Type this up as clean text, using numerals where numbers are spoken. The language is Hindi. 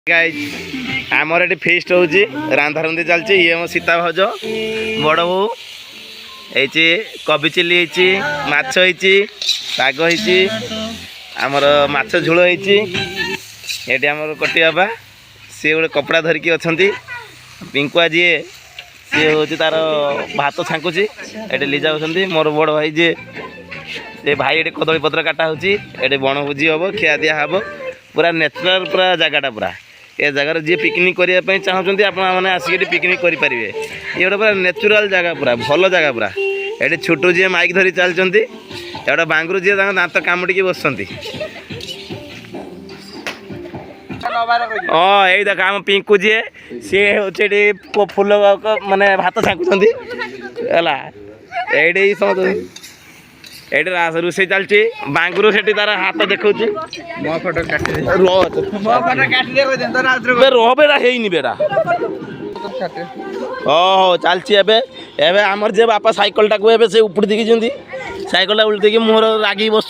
गाइज आमर ये फिस्ट हो रांधारुंधी चलती ये मो सीता भाज बड़ बो कोबी चिली माछ पाग आमर माछ झोल ये आमर कटी बाबा सी गोटे कपड़ा धरिकी अच्छा पिंकुआ जी सी हूँ तार भात छांकुची ये लिजा होती मोर बड़ भाई जी ये भाई ये कदली पत्र काटा होती बनभोजी हम खिया दिया हम पूरा नेचुरल पूरा जगटा पूरा ये जगार जी पिकनिक करने चाहते आपने आसिक पिकनिक करेंगे ये गोटे पूरा नेचुरल जगह पूरा भल जगह पूरा ये छोटू जी माइक धरी चलती एटा बांगुर जी दांत कामुटी बस हाँ यही देख आम पिंकू जी सी हूँ फूल मानने भात छाँकुंट है समझ ये रोसे चलती बांगुर से तार हाथ देखा रोबेरा बेटा ओहो चलती एवं आमर जे बापा सैकल टाक से उपड़ी देखी सैकल उल्टी मोहर रागी बस